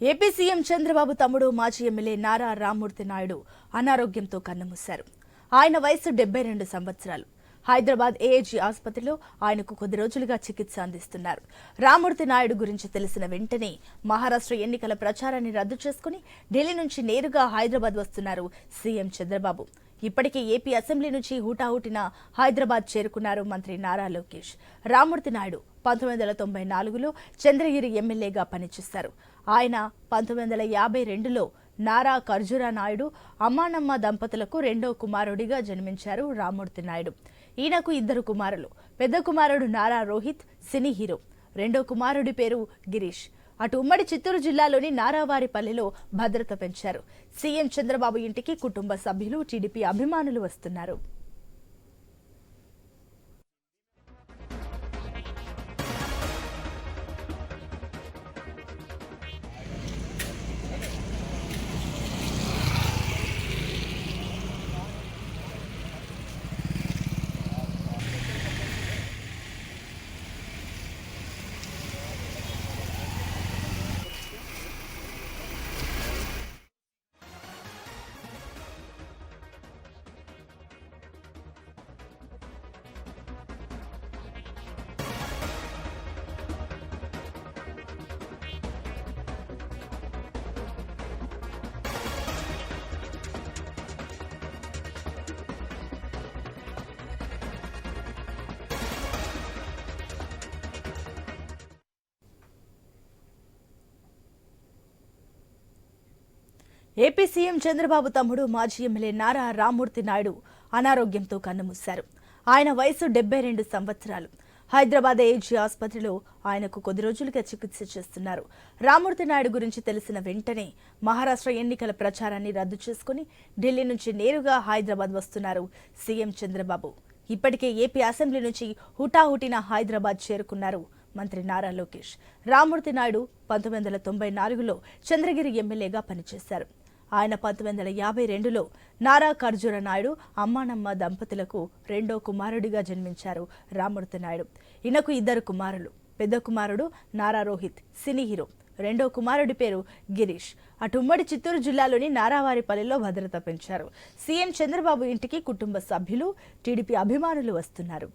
AP CM Chandrababu తమ్ముడు మాజీ MLA Nara Rammurthy Naidu అనారోగ్యంతో కన్నుమూశారు. ఆయన వయసు 72 సంవత్సరాలు. హైదరాబాద్ ఏఏజీ ఆసుపత్రిలో ఆయనకు కొద్ది రోజులుగా చికిత్స అందిస్తున్నారు. రామ్మూర్తి నాయుడు గురించి తెలిసిన వెంటనే మహారాష్ట్ర ఎన్నికల ప్రచారాన్ని రద్దు చేసుకుని ఢిల్లీ నుంచి నేరుగా హైదరాబాద్ వస్తున్నారు సీఎం చంద్రబాబు. ఇప్పటికే ఏపీ అసెంబ్లీ నుంచి హుటాహుటిన హైదరాబాద్ చేరుకున్నారు మంత్రి నారా లోకేష్. రామ్మూర్తి నాయుడు 1994లో చంద్రగిరి ఎమ్మెల్యేగా పనిచేశారు. ఆయన 1952లో నారా ఖర్జూరా నాయుడు అమ్మానమ్మ దంపతులకు రెండో కుమారుడిగా జన్మించారు రామ్మూర్తి నాయుడు. ఈయనకు ఇద్దరు కుమారులు. పెద్ద కుమారుడు నారా రోహిత్ సినీ హీరో. రెండో కుమారుడి పేరు గిరీష్. అటు ఉమ్మడి చిత్తూరు జిల్లాలోని నారావారిపల్లిలో భద్రత పెంచారు. సీఎం చంద్రబాబు ఇంటికి కుటుంబ సభ్యులు, టీడీపీ అభిమానులు వస్తున్నారు. ఏపీ సీఎం చంద్రబాబు తమ్ముడు మాజీ ఎమ్మెల్యే నారా రామ్మూర్తి నాయుడు అనారోగ్యంతో కన్నుమూశారు. ఆయన వయసు 72 సంవత్సరాలు. హైదరాబాద్ ఏజీ ఆసుపత్రిలో ఆయనకు కొద్ది రోజులుగా చికిత్స చేస్తున్నారు. రామ్మూర్తి నాయుడు గురించి తెలిసిన వెంటనే మహారాష్ట్ర ఎన్నికల ప్రచారాన్ని రద్దు చేసుకుని ఢిల్లీ నుంచి నేరుగా హైదరాబాద్ వస్తున్నారు సీఎం చంద్రబాబు. ఇప్పటికే ఏపీ అసెంబ్లీ నుంచి హుటాహుటిన హైదరాబాద్ చేరుకున్నారు మంత్రి నారా లోకేష్. రామ్మూర్తి నాయుడు 1994లో చంద్రగిరి ఎమ్మెల్యేగా పనిచేశారు. ఆయన 1952లో నారా ఖర్జూరా నాయుడు అమ్మానమ్మ దంపతులకు రెండో కుమారుడిగా జన్మించారు రామ్మూర్తి నాయుడు. ఈయనకు ఇద్దరు కుమారులు. పెద్ద కుమారుడు నారా రోహిత్ సినీ హీరో. రెండో కుమారుడి పేరు గిరీష్. అటు ఉమ్మడి చిత్తూరు జిల్లాలోని నారావారిపల్లిలో భద్రత పెంచారు. సీఎం చంద్రబాబు ఇంటికి కుటుంబ సభ్యులు, టీడీపీ అభిమానులు వస్తున్నారు.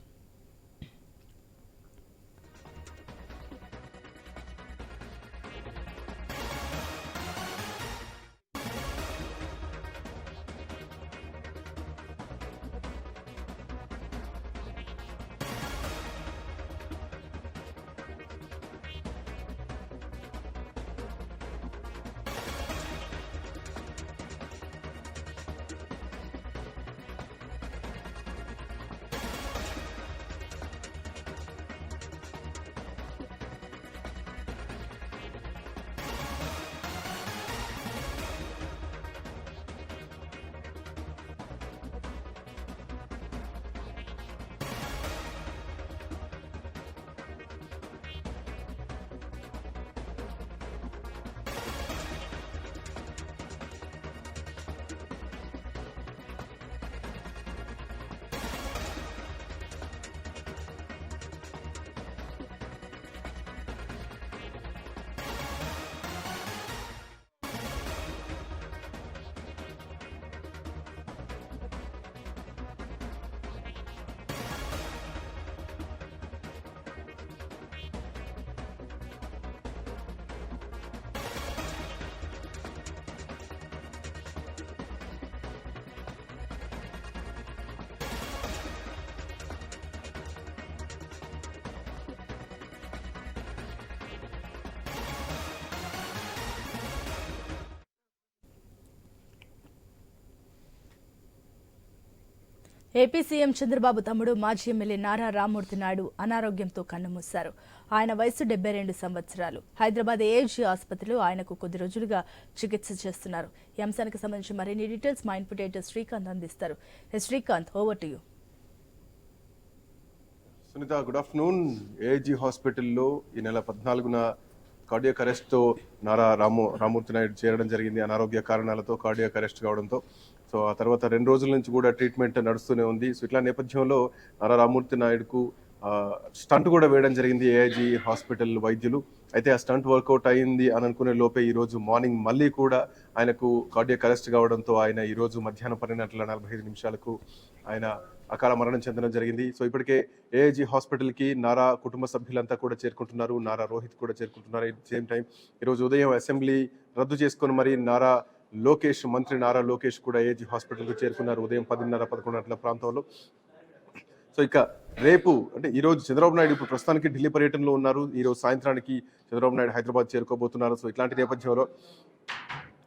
ఏపీ సీఎం చంద్రబాబు తమ్ముడు మాజీ ఎమ్మెల్యే నారా రామ్మూర్తి నాయుడు అనారోగ్యంతో కన్నుమూశారు. ఆయన వయసు 72 సంవత్సరాలు. హైదరాబాద్ ఏఏజీ ఆసుపత్రిలో ఆయనకు కొద్ది రోజులుగా చికిత్స చేస్తున్నారు. ఈ అంశానికి సంబంధించి మరిన్ని డీటెయిల్స్ మా ఇన్పుట్ ఎడిటర్ శ్రీకాంత్ అందిస్తారు. Srikanth, over to you. Sunitha, good afternoon. AAG హాస్పిటల్లో ఈ నెల 14న కార్డియాక్ అరెస్ట్తో నారా రామ్మూర్తి నాయుడు చేరడం జరిగింది. అనారోగ్య కారణాలతో కార్డియాక్ అరెస్ట్ కావడంతో సో ఆ తర్వాత 2 రోజుల నుంచి కూడా ట్రీట్మెంట్ నడుస్తూనే ఉంది. సో ఇట్లా నేపథ్యంలో నారా రామ్మూర్తి నాయుడుకు స్టంట్ కూడా వేయడం జరిగింది ఏఐజీ హాస్పిటల్ వైద్యులు. అయితే ఆ స్టంట్ వర్కౌట్ అయింది అని అనుకునే లోపే ఈ రోజు మార్నింగ్ మళ్ళీ కూడా ఆయనకు కార్డియాక్ అరెస్ట్ కావడంతో ఆయన ఈ రోజు మధ్యాహ్నం 12:45 ఆయన అకాల మరణం చెందడం జరిగింది. సో ఇప్పటికే ఏఐజీ హాస్పిటల్కి నారా కుటుంబ సభ్యులంతా కూడా చేరుకుంటున్నారు, నారా రోహిత్ కూడా చేరుకుంటున్నారు. ఎట్ సేమ్ టైం ఈరోజు ఉదయం అసెంబ్లీ రద్దు చేసుకొని మరి మంత్రి నారా లోకేష్ కూడా ఏఐజీ హాస్పిటల్కు చేరుకున్నారు ఉదయం 10:30-11 ప్రాంతంలో. సో ఇక రేపు అంటే ఈరోజు చంద్రబాబు నాయుడు ఇప్పుడు ప్రస్తుతానికి ఢిల్లీ పర్యటనలో ఉన్నారు. ఈరోజు సాయంత్రానికి చంద్రబాబు నాయుడు హైదరాబాద్ చేరుకోబోతున్నారు. సో ఇట్లాంటి నేపథ్యంలో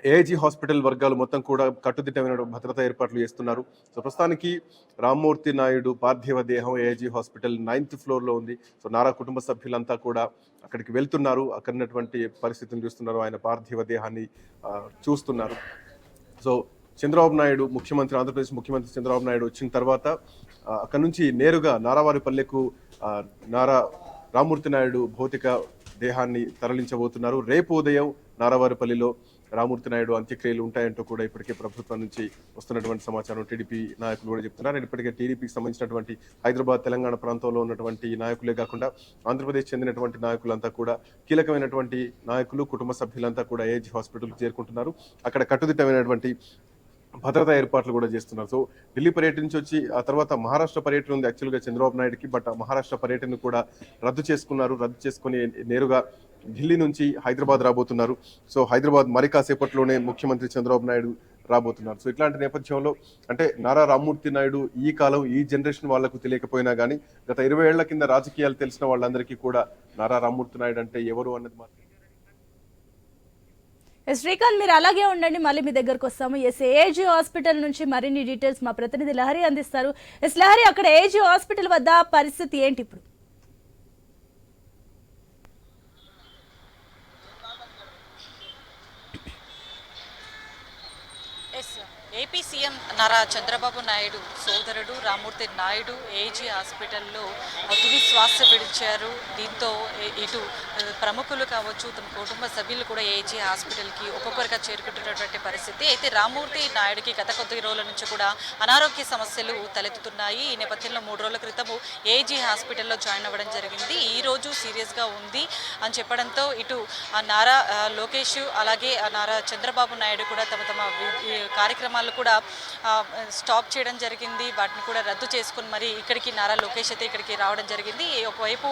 ఏఐజీ హాస్పిటల్ వర్గాలు మొత్తం కూడా కట్టుదిట్టమైన భద్రతా ఏర్పాట్లు చేస్తున్నారు. సో ప్రస్తుతానికి రామ్మూర్తి నాయుడు పార్థివ దేహం ఏఐజీ హాస్పిటల్ 9th ఫ్లోర్లో ఉంది. సో నారా కుటుంబ సభ్యులంతా కూడా అక్కడికి వెళ్తున్నారు, అక్కడ ఉన్నటువంటి పరిస్థితిని చూస్తున్నారు, ఆయన పార్థివ దేహాన్ని చూస్తున్నారు. సో చంద్రబాబు నాయుడు ఆంధ్రప్రదేశ్ ముఖ్యమంత్రి చంద్రబాబు నాయుడు వచ్చిన తర్వాత అక్కడ నుంచి నేరుగా నారావారిపల్లెకు నారా రామ్మూర్తి నాయుడు భౌతిక దేహాన్ని తరలించబోతున్నారు. రేపు ఉదయం నారావారిపల్లిలో రామ్మూర్తి నాయుడు అంత్యక్రియలు ఉంటాయంటూ కూడా ఇప్పటికే ప్రభుత్వం నుంచి వస్తున్నటువంటి సమాచారం టీడీపీ నాయకులు కూడా చెప్తున్నారు. ఇప్పటికే టీడీపీకి సంబంధించినటువంటి హైదరాబాద్, తెలంగాణ ప్రాంతంలో ఉన్నటువంటి నాయకులే కాకుండా ఆంధ్రప్రదేశ్ చెందినటువంటి నాయకులంతా కూడా కీలకమైనటువంటి నాయకులు, కుటుంబ సభ్యులంతా కూడా ఏఐజీ హాస్పిటల్కి చేరుకుంటున్నారు. అక్కడ కట్టుదిట్టమైనటువంటి భద్రతా ఏర్పాట్లు కూడా చేస్తున్నారు. సో ఢిల్లీ పర్యటన నుంచి వచ్చి ఆ తర్వాత మహారాష్ట్ర పర్యటన ఉంది యాక్చువల్గా చంద్రబాబు నాయుడుకి. బట్ ఆ మహారాష్ట్ర పర్యటన కూడా రద్దు చేసుకొని నేరుగా ఢిల్లీ నుంచి హైదరాబాద్ రాబోతున్నారు. సో హైదరాబాద్ మరి కాసేపట్లోనే ముఖ్యమంత్రి చంద్రబాబు నాయుడు రాబోతున్నారు. సో ఇట్లాంటి నేపథ్యంలో అంటే నారా రామ్మూర్తి నాయుడు ఈ జనరేషన్ వాళ్లకు తెలియకపోయినా కానీ గత 20 ఏళ్ల కింద రాజకీయాలు తెలిసిన వాళ్ళందరికీ కూడా నారా రామ్మూర్తి నాయుడు అంటే ఎవరు అన్నది మాత్రం. శ్రీకాంత్, మీరు అలాగే ఉండండి, మళ్ళీ మీ దగ్గరకు వస్తాము. ఏఐజీ హాస్పిటల్ నుంచి మరిన్ని డీటెయిల్స్ మా ప్రతినిధి లహరి అందిస్తారు. లహరి, అక్కడ ఏఐజీ హాస్పిటల్ వద్ద పరిస్థితి ఏంటి ఇప్పుడు? ఏపీ సీఎం నారా చంద్రబాబు నాయుడు సోదరుడు రామ్మూర్తి నాయుడు ఏజీ హాస్పిటల్లో తుది శ్వాస విడిచారు. దీంతో ఇటు ప్రముఖులు కావచ్చు, తమ కుటుంబ సభ్యులు కూడా ఏజీ హాస్పిటల్కి ఒక్కొక్కరిగా చేరుకుంటున్నటువంటి పరిస్థితి. అయితే రామ్మూర్తి నాయుడుకి గత కొద్ది రోజుల నుంచి కూడా అనారోగ్య సమస్యలు తలెత్తుతున్నాయి. ఈ నేపథ్యంలో 3 రోజుల క్రితము ఏజీ హాస్పిటల్లో జాయిన్ అవ్వడం జరిగింది. ఈ రోజు సీరియస్గా ఉంది అని చెప్పడంతో ఇటు నారా లోకేష్ అలాగే నారా చంద్రబాబు నాయుడు కూడా తమ కార్యక్రమాలు కూడా స్టాప్ చేయడం జరిగింది. వాటిని కూడా రద్దు చేసుకుని మరి ఇక్కడికి నారా లోకేష్ అయితే ఇక్కడికి రావడం జరిగింది. ఒకవైపు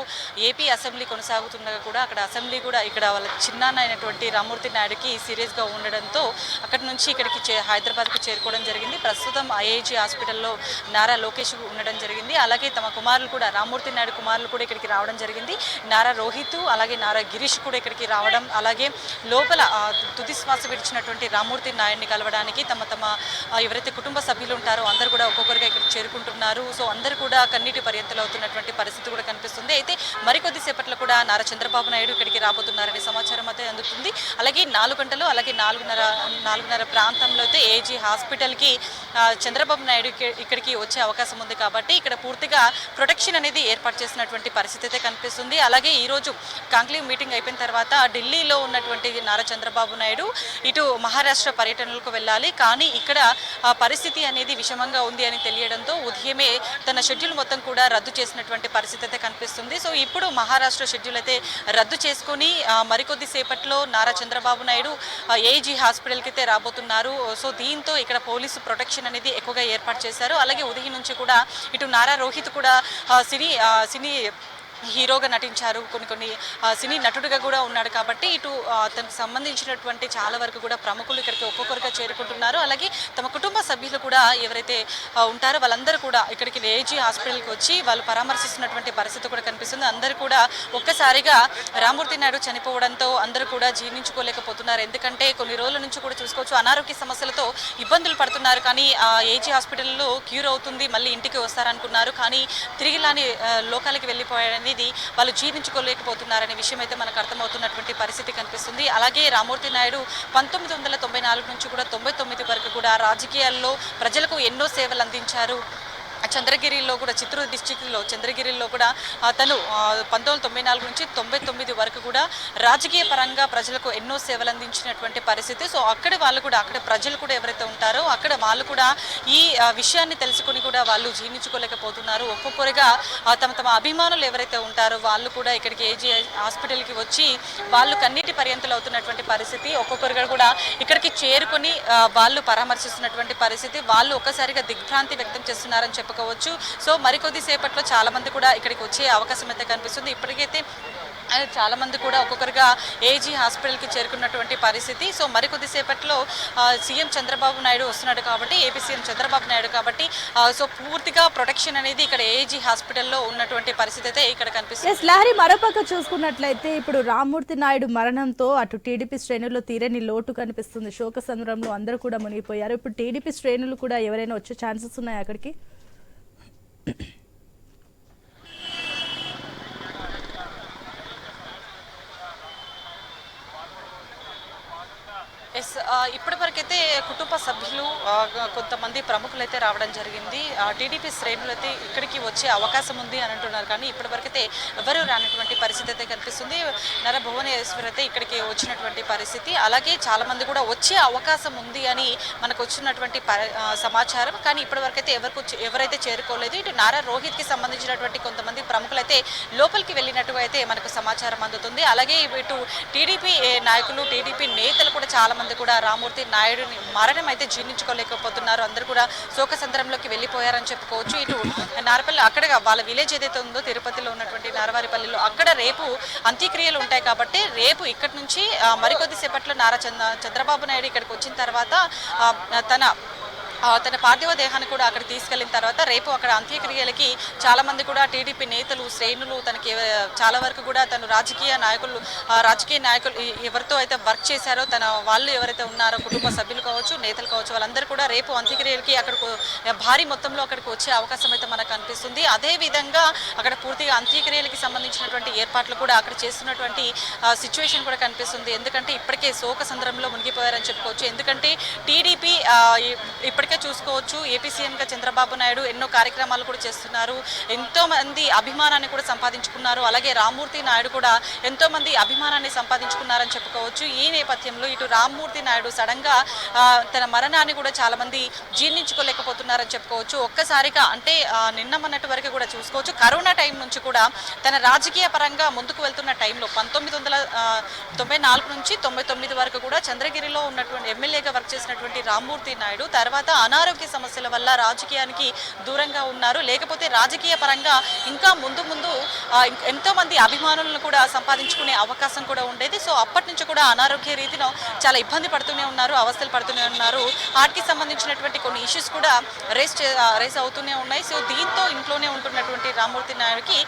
ఏపీ అసెంబ్లీ కొనసాగుతుండగా కూడా అక్కడ అసెంబ్లీ కూడా ఇక్కడ వాళ్ళ చిన్నాన్న అయినటువంటి రామ్మూర్తి నాయుడుకి సీరియస్గా ఉండడంతో అక్కడి నుంచి ఇక్కడికి హైదరాబాద్కు చేరుకోవడం జరిగింది. ప్రస్తుతం ఐఐజీ హాస్పిటల్లో నారా లోకేష్ ఉండడం జరిగింది. అలాగే తమ కుమారులు కూడా రామ్మూర్తి నాయుడు కుమారులు కూడా ఇక్కడికి రావడం జరిగింది. నారా రోహిత్ అలాగే నారా గిరీష్ కూడా ఇక్కడికి రావడం, అలాగే లోపల తుది శ్వాస విడిచినటువంటి రామ్మూర్తి నాయుడిని కలవడానికి తమ ఎవరైతే కుటుంబ సభ్యులు ఉంటారో అందరూ కూడా ఒక్కొక్కరిగా ఇక్కడ చేరుకుంటున్నారు. సో అందరూ కూడా కన్నీటి పర్యంతలు అవుతున్నటువంటి పరిస్థితి కూడా కనిపిస్తుంది. అయితే మరికొద్ది సేపట్లో కూడా నారా చంద్రబాబు నాయుడు ఇక్కడికి రాబోతున్నారనే సమాచారం అయితే అందుతుంది. అలాగే 4 గంటలు అలాగే 4:30 ప్రాంతంలో అయితే ఏజీ హాస్పిటల్కి చంద్రబాబు నాయుడు ఇక్కడికి వచ్చే అవకాశం ఉంది. కాబట్టి ఇక్కడ పూర్తిగా ప్రొటెక్షన్ అనేది ఏర్పాటు చేసినటువంటి పరిస్థితి అయితే కనిపిస్తుంది. అలాగే ఈరోజు కాంక్లేవ్ మీటింగ్ అయిపోయిన తర్వాత ఢిల్లీలో ఉన్నటువంటి నారా చంద్రబాబు నాయుడు ఇటు మహారాష్ట్ర పర్యటనలకు వెళ్ళాలి. కానీ ఇక్కడ పరిస్థితి అనేది విషమంగా ఉంది అని తెలియడంతో ఉదయమే తన షెడ్యూల్ మొత్తం కూడా రద్దు చేసినటువంటి పరిస్థితి అయితే కనిపిస్తుంది. సో ఇప్పుడు మహారాష్ట్ర షెడ్యూల్ అయితే రద్దు చేసుకుని మరికొద్ది సేపట్లో నారా చంద్రబాబు నాయుడు ఏజీ హాస్పిటల్కి అయితే రాబోతున్నారు. సో దీంతో ఇక్కడ పోలీసు ప్రొటెక్షన్ అనేది ఎక్కువగా ఏర్పాటు చేశారు. అలాగే ఉదయం నుంచి కూడా ఇటు నారా రోహిత్ కూడా సినీ హీరోగా నటించారు, కొన్ని సినీ నటుడిగా కూడా ఉన్నాడు. కాబట్టి ఇటు తనకు సంబంధించినటువంటి చాలా వరకు కూడా ప్రముఖులు ఇక్కడికి ఒక్కొక్కరుగా చేరుకుంటున్నారు. అలాగే తమ కుటుంబ సభ్యులు కూడా ఎవరైతే ఉంటారో వాళ్ళందరూ కూడా ఇక్కడికి ఏజీ హాస్పిటల్కి వచ్చి వాళ్ళు పరామర్శిస్తున్నటువంటి పరిస్థితి కూడా కనిపిస్తుంది. అందరూ కూడా ఒక్కసారిగా రామ్మూర్తి నాయుడు చనిపోవడంతో అందరూ కూడా జీర్ణించుకోలేకపోతున్నారు. ఎందుకంటే కొన్ని రోజుల నుంచి కూడా చూసుకోవచ్చు అనారోగ్య సమస్యలతో ఇబ్బందులు పడుతున్నారు. కానీ ఏజీ హాస్పిటల్లో క్యూర్ అవుతుంది, మళ్ళీ ఇంటికి వస్తారనుకున్నారు. కానీ తిరిగిలాని లోకాలకి వెళ్ళిపోయారని వాళ్ళు జీర్ణించుకోలేకపోతున్నారనే విషయం అయితే మనకు అర్థమవుతున్నటువంటి పరిస్థితి కనిపిస్తుంది. అలాగే రామ్మూర్తి నాయుడు 1994 నుంచి కూడా 99 వరకు కూడా రాజకీయాల్లో ప్రజలకు ఎన్నో సేవలు అందించారు. చంద్రగిరిలో కూడా చిత్తూరు డిస్టిక్లో చంద్రగిరిలో కూడా తను 1994 నుంచి 99 వరకు కూడా రాజకీయ పరంగా ప్రజలకు ఎన్నో సేవలు అందించినటువంటి పరిస్థితి. సో అక్కడ వాళ్ళు కూడా అక్కడ ప్రజలు కూడా ఎవరైతే ఉంటారో అక్కడ వాళ్ళు కూడా ఈ విషయాన్ని తెలుసుకుని కూడా వాళ్ళు జీర్ణించుకోలేకపోతున్నారు. ఒక్కొక్కరిగా తమ అభిమానులు ఎవరైతే ఉంటారో వాళ్ళు కూడా ఇక్కడికి ఏజీ హాస్పిటల్కి వచ్చి వాళ్ళు కన్నీటి పర్యంతులు అవుతున్నటువంటి పరిస్థితి. ఒక్కొక్కరుగా కూడా ఇక్కడికి చేరుకొని వాళ్ళు పరామర్శిస్తున్నటువంటి పరిస్థితి. వాళ్ళు ఒక్కసారిగా దిగ్భ్రాంతి వ్యక్తం చేస్తున్నారని చెప్పుకోవచ్చు. సో మరికొద్ది సేపట్లో చాలా మంది కూడా ఇక్కడికి వచ్చే అవకాశం అయితే కనిపిస్తుంది. ఇప్పటికైతే చాలా మంది కూడా ఒక్కొక్కరుగా ఏజీ హాస్పిటల్కి చేరుకున్నటువంటి పరిస్థితి. సో మరికొద్ది సేపట్లో సీఎం చంద్రబాబు నాయుడు వస్తున్నాడు కాబట్టి ఏపీ సీఎం చంద్రబాబు నాయుడు కాబట్టి సో పూర్తిగా ప్రొటెక్షన్ అనేది ఇక్కడ ఏజీ హాస్పిటల్లో ఉన్నటువంటి పరిస్థితి అయితే ఇక్కడ కనిపిస్తుంది. లహరి, మరోపక్క చూసుకున్నట్లయితే ఇప్పుడు రామ్మూర్తి నాయుడు మరణంతో అటు టీడీపీ శ్రేణుల్లో తీరని లోటు కనిపిస్తుంది. శోక సంద్రంలో అందరూ కూడా మునిగిపోయారు. ఇప్పుడు టీడీపీ శ్రేణులు కూడా ఎవరైనా వచ్చే ఛాన్సెస్ ఉన్నాయి అక్కడికి? ఎస్, ఇప్పటివరకైతే కుటుంబ సభ్యులు కొంతమంది ప్రముఖులు అయితే రావడం జరిగింది. టీడీపీ శ్రేణులు అయితే ఇక్కడికి వచ్చే అవకాశం ఉంది అని అంటున్నారు. కానీ ఇప్పటివరకైతే ఎవరు రానటువంటి పరిస్థితి అయితే కనిపిస్తుంది. నర భువనేశ్వర్ అయితే ఇక్కడికి వచ్చినటువంటి పరిస్థితి. అలాగే చాలా మంది కూడా వచ్చే అవకాశం ఉంది అని మనకు వచ్చినటువంటి సమాచారం. కానీ ఇప్పటివరకైతే ఎవరైతే చేరుకోలేదు. ఇటు నారా రోహిత్కి సంబంధించినటువంటి కొంతమంది ప్రముఖులైతే లోపలికి వెళ్ళినట్టుగా అయితే మనకు సమాచారం అందుతుంది. అలాగే ఇటు టీడీపీ నాయకులు, టీడీపీ నేతలు కూడా చాలా మంది కూడా రామ్మూర్తి నాయుడుని మరణం అయితే జీర్ణించుకోలేకపోతున్నారు. అందరూ కూడా శోక సంద్రంలోకి వెళ్ళిపోయారని చెప్పుకోవచ్చు. ఇటు నారపల్లి అక్కడ వాళ్ళ విలేజ్ ఏదైతే ఉందో తిరుపతిలో ఉన్నటువంటి నారవారిపల్లిలో అక్కడ రేపు అంత్యక్రియలు ఉంటాయి కాబట్టి రేపు ఇక్కడి నుంచి మరికొద్ది సేపట్లో చంద్రబాబు నాయుడు ఇక్కడికి వచ్చిన తర్వాత తన పార్థివ దేహాన్ని కూడా అక్కడ తీసుకెళ్లిన తర్వాత రేపు అక్కడ అంత్యక్రియలకి చాలా మంది కూడా టీడీపీ నేతలు, శ్రేణులు తనకి చాలా వరకు కూడా తను రాజకీయ నాయకులు ఎవరితో అయితే వర్క్ చేశారో వాళ్ళు ఎవరైతే ఉన్నారో కుటుంబ సభ్యులు కావచ్చు, నేతలు కావచ్చు, వాళ్ళందరూ కూడా రేపు అంత్యక్రియలకి అక్కడికి భారీ మొత్తంలో అక్కడికి వచ్చే అవకాశం అయితే మనకు కనిపిస్తుంది. అదేవిధంగా అక్కడ పూర్తిగా అంత్యక్రియలకి సంబంధించినటువంటి ఏర్పాట్లు కూడా అక్కడ చేస్తున్నటువంటి సిచ్యువేషన్ కూడా కనిపిస్తుంది. ఎందుకంటే ఇప్పటికే శోక సంద్రంలో మునిగిపోయారని చెప్పుకోవచ్చు. ఎందుకంటే టీడీపీ ఇప్పటికే చూసుకోవచ్చు ఏపీ సీఎంగా చంద్రబాబు నాయుడు ఎన్నో కార్యక్రమాలు కూడా చేస్తున్నారు. ఎంతో మంది అభిమానాన్ని కూడా సంపాదించుకున్నారు. అలాగే రామ్మూర్తి నాయుడు కూడా ఎంతో మంది అభిమానాన్ని సంపాదించుకున్నారని చెప్పుకోవచ్చు. ఈ నేపథ్యంలో ఇటు రామ్మూర్తి నాయుడు సడన్ గా తన మరణాన్ని కూడా చాలా మంది జీర్ణించుకోలేకపోతున్నారని చెప్పుకోవచ్చు. ఒక్కసారిగా అంటే నిన్న మొన్నటి వరకు కూడా చూసుకోవచ్చు కరోనా టైం నుంచి కూడా తన రాజకీయ పరంగా ముందుకు వెళ్తున్న టైంలో 1994 నుంచి 99 వరకు కూడా చంద్రగిరిలో ఉన్నటువంటి ఎమ్మెల్యేగా వర్క్ చేసినటువంటి రామ్మూర్తి నాయుడు తర్వాత అనారోగ్య సమస్యల వల్ల రాజకీయానికి దూరంగా ఉన్నారు. లేకపోతే రాజకీయ పరంగా ఇంకా ముందు ఎంతో మంది అభిమానులను కూడా సంపాదించుకునే అవకాశం కూడా ఉండేది. సో అప్పటి నుంచి కూడా అనారోగ్య రీతిలో చాలా ఇబ్బంది పడుతూనే ఉన్నారు, అవస్థలు పడుతూనే ఉన్నారు. వాటికి సంబంధించినటువంటి కొన్ని ఇష్యూస్ కూడా రేస్ అవుతూనే ఉన్నాయి. సో దీంతో ఇంట్లోనే ఉంటున్నటువంటి రామ్మూర్తి నాయుడుకి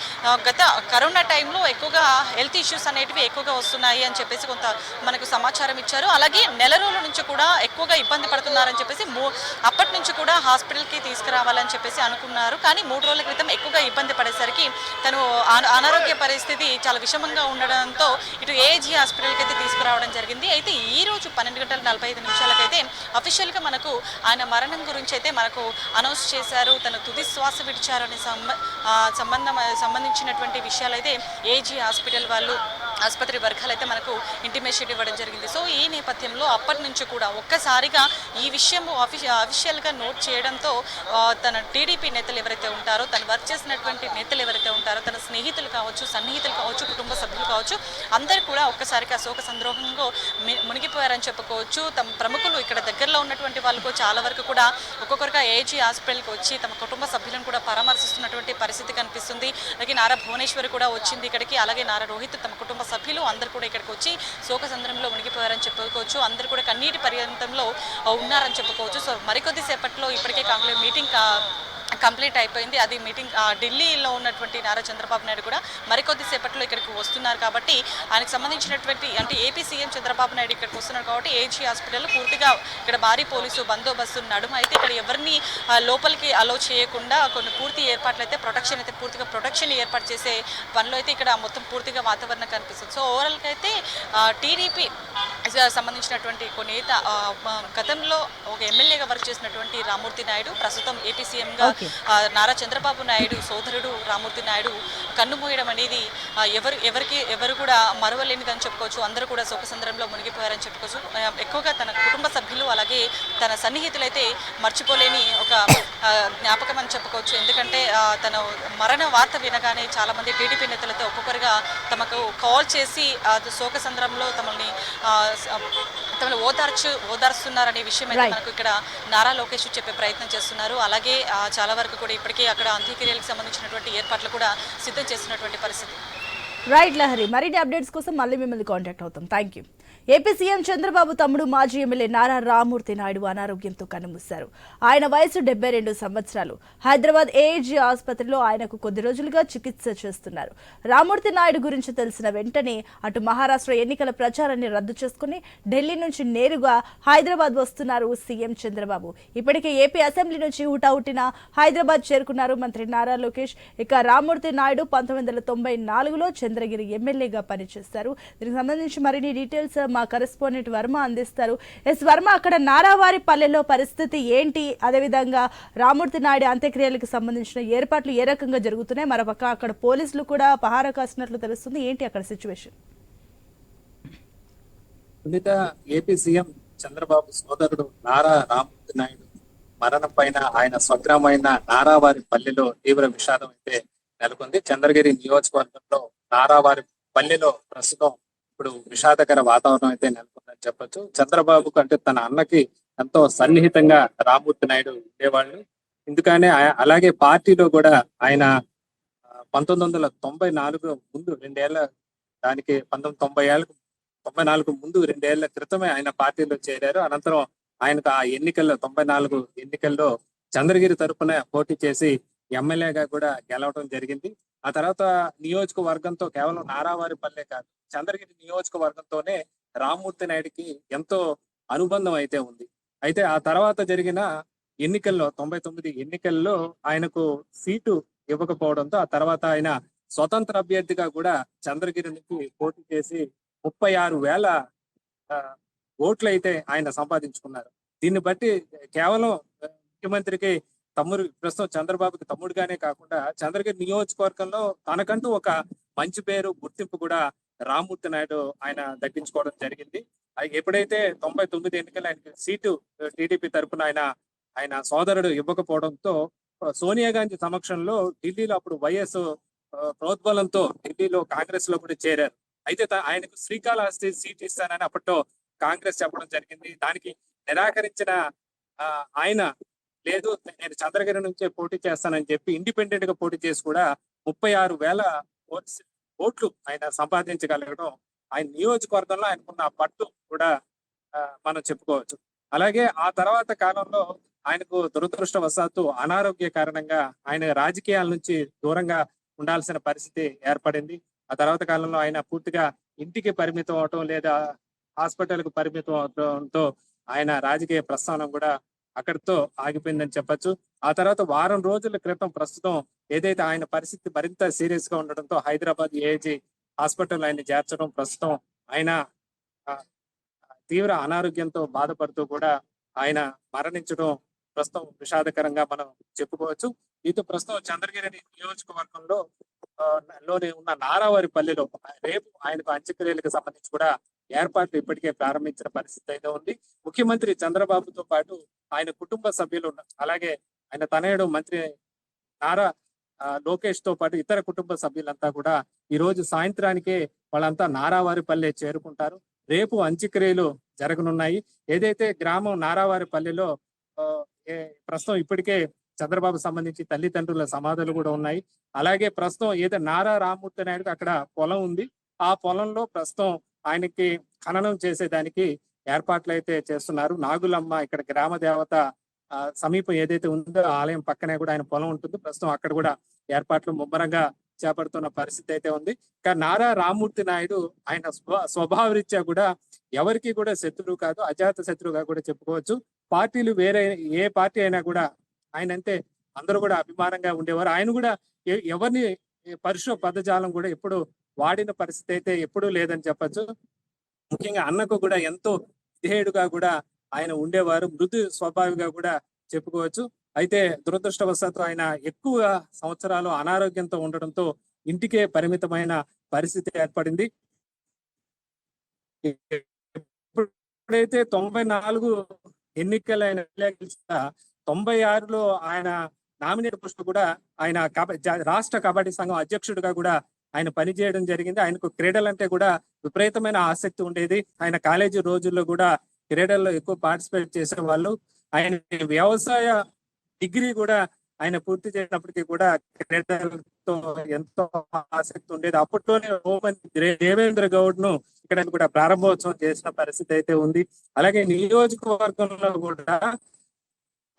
గత కరోనా టైంలో ఎక్కువగా హెల్త్ ఇష్యూస్ అనేటివి ఎక్కువగా వస్తున్నాయి అని చెప్పేసి కొంత మనకు సమాచారం ఇచ్చారు. అలాగే నెల రోజుల నుంచి కూడా ఎక్కువగా ఇబ్బంది పడుతున్నారని చెప్పేసి అప్పటి నుంచి కూడా హాస్పిటల్కి తీసుకురావాలని చెప్పేసి అనుకున్నారు. కానీ 3 రోజుల క్రితం ఎక్కువగా ఇబ్బంది పడేసరికి తను అనారోగ్య పరిస్థితి చాలా విషమంగా ఉండడంతో ఇటు ఏజీ హాస్పిటల్కి అయితే తీసుకురావడం జరిగింది. అయితే ఈ రోజు 12:45 అఫీషియల్గా మనకు ఆయన మరణం గురించి అయితే మనకు అనౌన్స్ చేశారు. తను తుది శ్వాస విడిచారనే సంబంధించినటువంటి విషయాలు అయితే ఏజీ హాస్పిటల్ వాళ్ళు ఆసుపత్రి వర్గాలు అయితే మనకు ఇంటిమేషన్ ఇవ్వడం జరిగింది. సో ఈ నేపథ్యంలో అప్పటి నుంచి కూడా ఒక్కసారిగా ఈ విషయం అఫీషియల్గా నోట్ చేయడంతో తన టీడీపీ నేతలు ఎవరైతే ఉంటారో, తను వర్క్ చేసినటువంటి నేతలు ఎవరైతే ఉంటారో, తన స్నేహితులు కావచ్చు, సన్నిహితులు కావచ్చు, కుటుంబ సభ్యులు కావచ్చు, అందరూ కూడా ఒక్కసారిగా శోక సంద్రోహంలో మునిగిపోయారని చెప్పుకోవచ్చు. తమ ప్రముఖులు ఇక్కడ దగ్గరలో ఉన్నటువంటి వాళ్ళకు చాలా వరకు కూడా ఒక్కొక్కరుగా ఏజీ హాస్పిటల్కి వచ్చి తమ కుటుంబ సభ్యులను కూడా పరామర్శిస్తున్నటువంటి పరిస్థితి కనిపిస్తుంది. అలాగే నారా భువనేశ్వరి కూడా వచ్చింది ఇక్కడికి. అలాగే నారా రోహిత్ తమ కుటుంబ సభ్యులు అందరూ కూడా ఇక్కడికి వచ్చి శోక సంద్రంలో మునిగిపోయారని చెప్పుకోవచ్చు. అందరూ కూడా కన్నీటి పర్యంతంలో ఉన్నారని చెప్పుకోవచ్చు. సో మరికొద్ది సేపట్లో ఇప్పటికే మీటింగ్ కంప్లీట్ అయిపోయింది. అది మీటింగ్ ఢిల్లీలో ఉన్నటువంటి నారా చంద్రబాబు నాయుడు కూడా మరికొద్ది సేపట్లో ఇక్కడికి వస్తున్నారు కాబట్టి ఆయనకు సంబంధించినటువంటి అంటే ఏపీ సీఎం చంద్రబాబు నాయుడు ఇక్కడికి వస్తున్నారు కాబట్టి ఏజీ హాస్పిటల్లో పూర్తిగా ఇక్కడ భారీ పోలీసు బందోబస్తు నడుమ అయితే ఇక్కడ ఎవరిని లోపలికి అలో చేయకుండా కొన్ని పూర్తి ఏర్పాట్లు అయితే పూర్తిగా ప్రొటెక్షన్ ఏర్పాటు చేసే పనిలో అయితే ఇక్కడ మొత్తం పూర్తిగా వాతావరణం కనిపిస్తుంది. సో ఓవరాల్గా అయితే టీడీపీ సంబంధించినటువంటి కొన్ని గతంలో ఒక ఎమ్మెల్యేగా వర్క్ చేసినటువంటి రామ్మూర్తి నాయుడు ప్రస్తుతం ఏపీ సీఎంగా నారా చంద్రబాబు నాయుడు సోదరుడు రామ్మూర్తి నాయుడు కన్నుమూయడం అనేది ఎవరు కూడా మరవలేనిదని చెప్పుకోవచ్చు. అందరూ కూడా శోకసంద్రంలో మునిగిపోయారని చెప్పుకోవచ్చు. ఎక్కువగా తన కుటుంబ సభ్యులు అలాగే తన సన్నిహితులైతే మర్చిపోలేని ఒక జ్ఞాపకం అని చెప్పుకోవచ్చు. ఎందుకంటే తన మరణ వార్త వినగానే చాలామంది టీడీపీ నేతలతో ఒక్కొక్కరుగా తమకు కాల్ చేసి శోకసంద్రంలో తమని ఓదార్స్తున్నారనే విషయం అయితే మనకు ఇక్కడ నారా లోకేష్ చెప్పే ప్రయత్నం చేస్తున్నారు. అలాగే చాలా వరకు కూడా ఇప్పటికే అక్కడ అంత్యక్రియలకు సంబంధించినటువంటి ఏర్పాట్లు కూడా సిద్ధం చేస్తున్నటువంటి పరిస్థితి. రైట్ లహరి, మరిన్ని అప్డేట్స్ కోసం మళ్ళీ మిమ్మల్ని కాంటాక్ట్ అవుతాం. Thank you. AP CM Chandrababu తమ్ముడు మాజీ ఎమ్మెల్యే నారా రామ్మూర్తి నాయుడు అనారోగ్యంతో కన్నుమూశారు. ఆయన వయసు 72 సంవత్సరాలు. హైదరాబాద్ ఏఏజీ ఆసుపత్రిలో ఆయనకు కొద్ది రోజులుగా చికిత్స చేస్తున్నారు. రామ్మూర్తి నాయుడు గురించి తెలిసిన వెంటనే అటు మహారాష్ట్ర ఎన్నికల ప్రచారాన్ని రద్దు చేసుకుని ఢిల్లీ నుంచి నేరుగా హైదరాబాద్ వస్తున్నారు సీఎం చంద్రబాబు. ఇప్పటికే ఏపీ అసెంబ్లీ నుంచి హుటాహుటిన హైదరాబాద్ చేరుకున్నారు మంత్రి నారా లోకేష్. ఇక రామ్మూర్తి నాయుడు 1994లో చంద్రగిరి ఎమ్మెల్యేగా పనిచేశారు. దీనికి సంబంధించి మరిన్ని డీటెయిల్స్ మా కరెస్పాండెంట్ వర్మ అందిస్తారు. వర్మ, అక్కడ నారావారి పల్లెలో పరిస్థితి ఏంటి? అదేవిధంగా రామ్మూర్తి నాయుడు అంత్యక్రియలకు సంబంధించిన ఏర్పాట్లు ఏ రకంగా జరుగుతున్నాయి? మరొక అక్కడ పోలీసులు కూడా పహారా కాసినట్లు తెలుస్తుంది. ఏంటి అక్కడ సిచ్యువేషన్? ఏపీ సీఎం చంద్రబాబు సోదరుడు నారా రామ్మూర్తి నాయుడు మరణం పైన ఆయన స్వగ్రామైన నారావారి పల్లెలో తీవ్ర విషాదం అయితే నెలకొంది. చంద్రగిరి నియోజకవర్గంలో నారావారి పల్లెలో ప్రస్తుతం ఇప్పుడు విషాదకర వాతావరణం అయితే నెలకొందని చెప్పొచ్చు. చంద్రబాబు కంటే తన అన్నకి ఎంతో సన్నిహితంగా రామ్మూర్తి నాయుడు ఉండేవాళ్ళు. ఎందుకనే అలాగే పార్టీలో కూడా ఆయన 1994 ముందు 2 ఏళ్ల దానికి 1994 ముందు 2 ఏళ్ల క్రితమే ఆయన పార్టీలో చేరారు. అనంతరం ఆయనకు ఆ ఎన్నికల్లో 94 ఎన్నికల్లో చంద్రగిరి తరఫున పోటీ చేసి ఎమ్మెల్యేగా కూడా గెలవడం జరిగింది. ఆ తర్వాత నియోజకవర్గంతో కేవలం నారావారి పల్లె కాదు, చంద్రగిరి నియోజకవర్గంతోనే రామ్మూర్తి నాయుడికి ఎంతో అనుబంధం అయితే ఉంది. అయితే ఆ తర్వాత జరిగిన ఎన్నికల్లో 99 ఎన్నికల్లో ఆయనకు సీటు ఇవ్వకపోవడంతో ఆ తర్వాత ఆయన స్వతంత్ర అభ్యర్థిగా కూడా చంద్రగిరి నుంచి పోటీ చేసి 36,000 ఓట్లు అయితే ఆయన సంపాదించుకున్నారు. దీన్ని బట్టి కేవలం ముఖ్యమంత్రికి తమ్ముడు, ప్రస్తుతం చంద్రబాబుకి తమ్ముడుగానే కాకుండా చంద్రగిరి నియోజకవర్గంలో తనకంటూ ఒక మంచి పేరు, గుర్తింపు కూడా రామ్మూర్తి నాయుడు ఆయన దక్కించుకోవడం జరిగింది. ఎప్పుడైతే 99 ఎన్నికలు ఆయనకి సీటు టీడీపీ తరఫున ఆయన సోదరుడు ఇవ్వకపోవడంతో సోనియా గాంధీ సమక్షంలో ఢిల్లీలో అప్పుడు వైఎస్ ప్రోద్బలంతో ఢిల్లీలో కాంగ్రెస్ లో కూడా చేరారు. అయితే ఆయనకు శ్రీకాళహస్తి సీట్ ఇస్తానని అప్పట్లో కాంగ్రెస్ చెప్పడం జరిగింది. దానికి నిరాకరించిన ఆయన లేదు, నేను చంద్రగిరి నుంచే పోటీ చేస్తానని చెప్పి ఇండిపెండెంట్ గా పోటీ చేసి కూడా 36,000 ఓట్లు ఆయన సంపాదించగలగడం ఆయన నియోజకవర్గంలో ఆయనకున్న పట్టు కూడా మనం చెప్పుకోవచ్చు. అలాగే ఆ తర్వాత కాలంలో ఆయనకు దురదృష్టవశాత్తు అనారోగ్య కారణంగా ఆయన రాజకీయాల నుంచి దూరంగా ఉండాల్సిన పరిస్థితి ఏర్పడింది. ఆ తర్వాత కాలంలో ఆయన పూర్తిగా ఇంటికి పరిమితం అవటం లేదా హాస్పిటల్ కు పరిమితం అవడంతో ఆయన రాజకీయ ప్రస్థానం కూడా అక్కడితో ఆగిపోయిందని చెప్పొచ్చు. ఆ తర్వాత వారం రోజుల క్రితం ప్రస్తుతం ఏదైతే ఆయన పరిస్థితి మరింత సీరియస్ గా ఉండడంతో హైదరాబాద్ ఏజీ హాస్పిటల్ ఆయన చేర్చడం, ప్రస్తుతం ఆయన తీవ్ర అనారోగ్యంతో బాధపడుతూ కూడా ఆయన మరణించడం ప్రస్తుతం విషాదకరంగా మనం చెప్పుకోవచ్చు. దీంతో ప్రస్తుతం చంద్రగిరి నియోజకవర్గంలో లోని ఉన్న నారావారి పల్లెలో రేపు ఆయనకు అంత్యక్రియలకు సంబంధించి కూడా ఏర్పాట్లు ఇప్పటికే ప్రారంభించిన పరిస్థితి అయితే ఉంది. ముఖ్యమంత్రి చంద్రబాబుతో పాటు ఆయన కుటుంబ సభ్యులు, అలాగే ఆయన తనయుడు మంత్రి నారా లోకేష్ తో పాటు ఇతర కుటుంబ సభ్యులంతా కూడా ఈ రోజు సాయంత్రానికే వాళ్ళంతా నారావారి పల్లె చేరుకుంటారు. రేపు అంత్యక్రియలు జరగనున్నాయి. ఏదైతే గ్రామం నారావారి పల్లెలో ప్రస్తుతం ఇప్పటికే చంద్రబాబు సంబంధించి తల్లిదండ్రుల సమాధులు కూడా ఉన్నాయి. అలాగే ప్రస్తుతం ఏదో నారా రామ్మూర్తి నాయుడు అక్కడ పొలం ఉంది. ఆ పొలంలో ప్రస్తుతం ఆయనకి ఖననం చేసేదానికి ఏర్పాట్లు అయితే చేస్తున్నారు. నాగులమ్మ ఇక్కడ గ్రామ దేవత సమీపం ఏదైతే ఉందో ఆలయం పక్కనే కూడా ఆయన పొలం ఉంటుంది. ప్రస్తుతం అక్కడ కూడా ఏర్పాట్లు ముమ్మరంగా చేపడుతున్న పరిస్థితి అయితే ఉంది. కానీ నారా రామ్మూర్తి నాయుడు ఆయన స్వభావ రీత్యా కూడా ఎవరికి కూడా శత్రువు కాదు, అజాత శత్రువుగా కూడా చెప్పుకోవచ్చు. పార్టీలు వేరే ఏ పార్టీ అయినా కూడా ఆయన అంటే అందరూ కూడా అభిమానంగా ఉండేవారు. ఆయన కూడా ఎవరిని పరుష పదజాలం కూడా ఎప్పుడు వాడిన పరిస్థితి అయితే ఎప్పుడూ లేదని చెప్పచ్చు. ముఖ్యంగా అన్నకు కూడా ఎంతో విధేయుడుగా కూడా ఆయన ఉండేవారు, మృదు స్వభావిగా కూడా చెప్పుకోవచ్చు. అయితే దురదృష్టవశాత్తు ఆయన ఎక్కువ సంవత్సరాలు అనారోగ్యంతో ఉండడంతో ఇంటికే పరిమితమైన పరిస్థితి ఏర్పడింది. ఎప్పుడైతే 94 ఎన్నికలు ఆయన గెలిచిన 96లో ఆయన నామినేట్ పోస్ట్ కూడా ఆయన రాష్ట్ర కబడ్డీ సంఘం అధ్యక్షుడిగా కూడా ఆయన పనిచేయడం జరిగింది. ఆయనకు క్రీడలంటే కూడా విపరీతమైన ఆసక్తి ఉండేది. ఆయన కాలేజీ రోజుల్లో కూడా క్రీడల్లో ఎక్కువ పార్టిసిపేట్ చేసేవాళ్ళు. ఆయన వ్యవసాయ డిగ్రీ కూడా ఆయన పూర్తి చేసినప్పటికీ కూడా క్రీడలతో ఎంతో ఆసక్తి ఉండేది. అప్పట్లోనే హోంమంత్రి దేవేంద్ర గౌడ్ ను ఇక్కడ కూడా ప్రారంభోత్సవం చేసిన పరిస్థితి అయితే ఉంది. అలాగే నియోజకవర్గంలో కూడా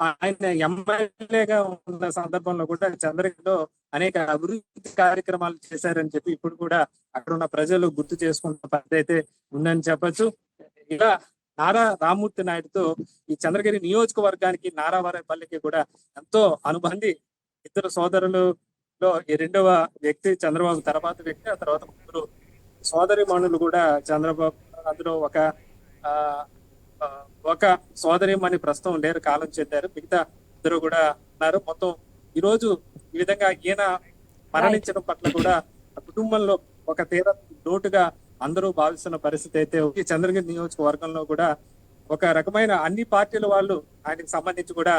ఆయన ఎమ్మెల్యేగా ఉన్న సందర్భంలో కూడా చంద్రగిరిలో అనేక అభివృద్ధి కార్యక్రమాలు చేశారని చెప్పి ఇప్పుడు కూడా అక్కడ ఉన్న ప్రజలు గుర్తు చేసుకున్న పరిస్థితి అయితే ఉందని చెప్పొచ్చు. ఇలా నారా రామ్మూర్తి నాయుడుతో ఈ చంద్రగిరి నియోజకవర్గానికి నారావారిపల్లికి కూడా ఎంతో అనుబంధి. ఇద్దరు సోదరులలో ఈ రెండవ వ్యక్తి చంద్రబాబు తర్వాత వ్యక్తి, ఆ తర్వాత ముగ్గురు సోదరి మణులు కూడా చంద్రబాబు. అందులో ఒక సోదరిమణి ప్రస్తుతం లేరు, కాలం చెందారు. మిగతా ఇద్దరు కూడా ఉన్నారు. మొత్తం ఈ రోజు ఈ విధంగా ఈయన మరణించడం పట్ల కూడా కుటుంబంలో ఒక తీర లోటుగా అందరూ భావిస్తున్న పరిస్థితి అయితే ఈ చంద్రగిరి నియోజకవర్గంలో కూడా ఒక రకమైన అన్ని పార్టీల వాళ్ళు ఆయనకు సంబంధించి కూడా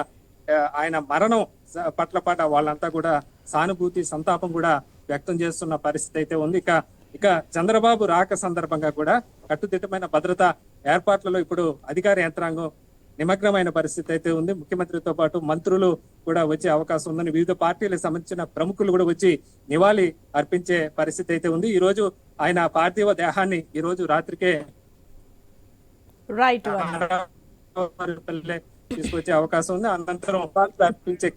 ఆయన మరణం పట్ల వాళ్ళంతా కూడా సానుభూతి సంతాపం కూడా వ్యక్తం చేస్తున్న పరిస్థితి అయితే ఉంది. ఇక చంద్రబాబు రాక సందర్భంగా కూడా కట్టుదిట్టమైన భద్రతా ఏర్పాట్లలో ఇప్పుడు అధికార యంత్రాంగం నిమగ్నమైన పరిస్థితి అయితే ఉంది. ముఖ్యమంత్రితో పాటు మంత్రులు కూడా వచ్చే అవకాశం ఉందని, వివిధ పార్టీలకు సంబంధించిన ప్రముఖులు కూడా వచ్చి నివాళి అర్పించే పరిస్థితి అయితే ఉంది. ఈ రోజు ఆయన పార్థివ దేహాన్ని ఈ రోజు రాత్రికే తీసుకొచ్చే అవకాశం ఉంది. అనంతరం అర్పించే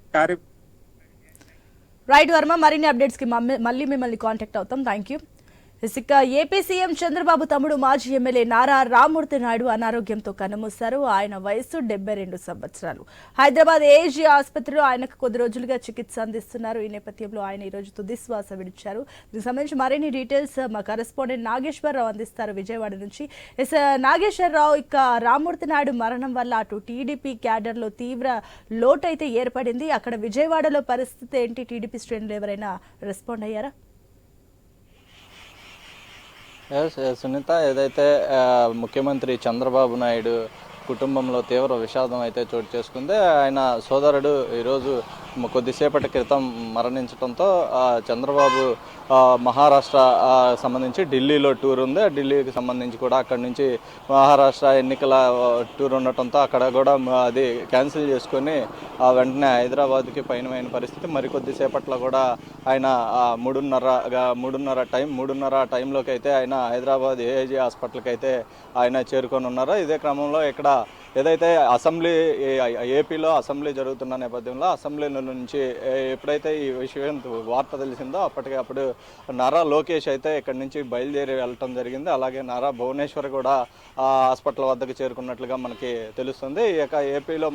రైట్ వర్మ, మరిన్ని అప్డేట్స్ కి మళ్ళీ మిమ్మల్ని కాంటాక్ట్ అవుతాం. Thank you. ఇక ఏపీ సీఎం చంద్రబాబు తమ్ముడు మాజీ ఎమ్మెల్యే నారా రామ్మూర్తి నాయుడు అనారోగ్యంతో కన్నుమూశారు. ఆయన వయసు 72 సంవత్సరాలు. హైదరాబాద్ ఏజీ ఆసుపత్రిలో ఆయనకు కొద్ది రోజులుగా చికిత్స అందిస్తున్నారు. ఈ నేపథ్యంలో ఆయన ఈ రోజు తుది శ్వాస విడిచారు. దీనికి సంబంధించి మరిన్ని డీటెయిల్స్ మా కరెస్పాండెంట్ నాగేశ్వరరావు అందిస్తారు విజయవాడ నుంచి. నాగేశ్వరరావు, ఇక రామ్మూర్తి నాయుడు మరణం వల్ల అటు టీడీపీ క్యాడర్ లో తీవ్ర లోటు అయితే ఏర్పడింది. అక్కడ విజయవాడలో పరిస్థితి ఏంటి? టీడీపీ శ్రేణులు ఎవరైనా రెస్పాండ్ అయ్యారా? సునీత, ఏదైతే ముఖ్యమంత్రి చంద్రబాబు నాయుడు కుటుంబంలో తీవ్ర విషాదం అయితే చోటు చేసుకుంది. ఆయన సోదరుడు ఈరోజు కొద్దిసేపటి క్రితం మరణించడంతో చంద్రబాబు మహారాష్ట్ర సంబంధించి ఢిల్లీలో టూర్ ఉంది. ఢిల్లీకి సంబంధించి కూడా అక్కడి నుంచి మహారాష్ట్ర ఎన్నికల టూర్ ఉండటంతో అక్కడ కూడా అది క్యాన్సిల్ చేసుకొని వెంటనే హైదరాబాద్కి పయనమైన పరిస్థితి. మరికొద్దిసేపట్లో కూడా ఆయన 3:30 టైంలోకి అయితే ఆయన హైదరాబాద్ ఏఐజీ హాస్పిటల్కి అయితే ఆయన చేరుకొని ఉన్నారు. ఇదే క్రమంలో ఇక్కడ ఏదైతే ఏపీలో అసెంబ్లీ జరుగుతున్న నేపథ్యంలో అసెంబ్లీ నుంచి ఎప్పుడైతే ఈ విషయం వార్త తెలిసిందో అప్పటికప్పుడు నారా లోకేష్ అయితే ఇక్కడి నుంచి బయలుదేరి వెళ్ళటం జరిగింది. అలాగే నారా భువనేశ్వర్ కూడా హాస్పిటల్ వద్దకు చేరుకున్నట్లుగా మనకి తెలుస్తుంది. ఇక ఏపీలో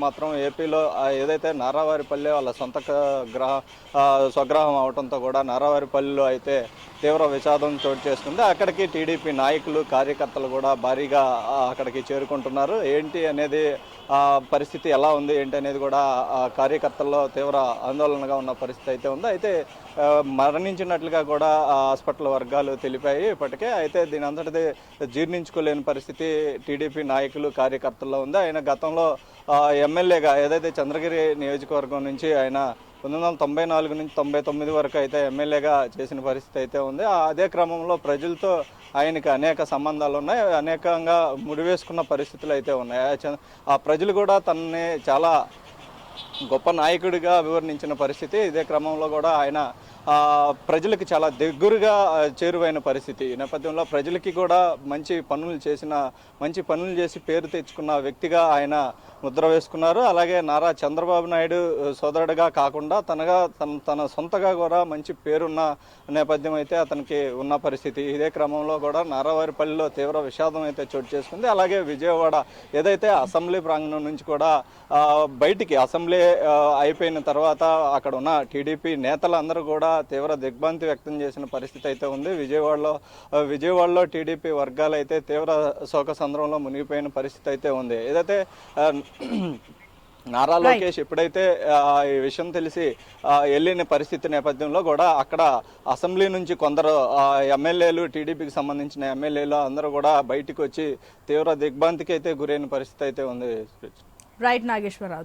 ఏదైతే నారావారిపల్లి వాళ్ళ సొంత స్వగ్రహం అవడంతో కూడా నారావారిపల్లిలో అయితే తీవ్ర విషాదం చోటు చేసుకుంది. అక్కడికి టీడీపీ నాయకులు కార్యకర్తలు కూడా భారీగా అక్కడికి చేరుకుంటున్నారు. ఏంటి అనేది పరిస్థితి ఎలా ఉంది ఏంటి అనేది కూడా కార్యకర్తల్లో తీవ్ర ఆందోళనగా ఉన్న పరిస్థితి అయితే ఉంది. అయితే మరణించినట్లుగా కూడా హాస్పిటల్ వర్గాలు తెలిపాయి ఇప్పటికే. అయితే దీని అంతటిది జీర్ణించుకోలేని పరిస్థితి టీడీపీ నాయకులు కార్యకర్తల్లో ఉంది. ఆయన గతంలో ఎమ్మెల్యేగా ఏదైతే చంద్రగిరి నియోజకవర్గం నుంచి ఆయన 1994 నుంచి 99 వరకు అయితే ఎమ్మెల్యేగా చేసిన పరిస్థితి అయితే ఉంది. అదే క్రమంలో ప్రజలతో ఆయనకి అనేక సంబంధాలు ఉన్నాయి, అనేకంగా ముడివేసుకున్న పరిస్థితులు అయితే ఉన్నాయి. ఆ ప్రజలు కూడా తనని చాలా గొప్ప నాయకుడిగా అభివర్ణించిన పరిస్థితి. ఇదే క్రమంలో కూడా ఆయన ప్రజలకు చాలా దగ్గరగా చేరువైన పరిస్థితి. ఈ నేపథ్యంలో ప్రజలకి కూడా మంచి పనులు చేసి పేరు తెచ్చుకున్న వ్యక్తిగా ఆయన ముద్ర వేసుకున్నారు. అలాగే నారా చంద్రబాబు నాయుడు సోదరుడిగా కాకుండా తన సొంతగా కూడా మంచి పేరున్న నేపథ్యం అయితే అతనికి ఉన్న పరిస్థితి. ఇదే క్రమంలో కూడా నారావారిపల్లిలో తీవ్ర విషాదం అయితే చోటు చేసుకుంది. అలాగే విజయవాడ ఏదైతే అసెంబ్లీ ప్రాంగణం నుంచి కూడా బయటికి అసెంబ్లీ అయిపోయిన తర్వాత అక్కడ ఉన్న టీడీపీ నేతలందరూ కూడా తీవ్ర దిగ్భ్రాంతి వ్యక్తం చేసిన పరిస్థితి అయితే ఉంది. విజయవాడలో టీడీపీ వర్గాలు అయితే తీవ్ర శోకసంద్రంలో మునిగిపోయిన పరిస్థితి అయితే ఉంది. ఏదైతే నారా లోకేష్ ఎప్పుడైతే ఈ విషయం తెలిసి వెళ్ళిన పరిస్థితి నేపథ్యంలో కూడా అక్కడ అసెంబ్లీ నుంచి కొందరు ఎమ్మెల్యేలు, టీడీపీకి సంబంధించిన ఎమ్మెల్యేలు అందరూ కూడా బయటకు వచ్చి తీవ్ర దిగ్భ్రాంతికి అయితే గురైన పరిస్థితి అయితే ఉంది. రైట్ నాగేశ్వరరావు.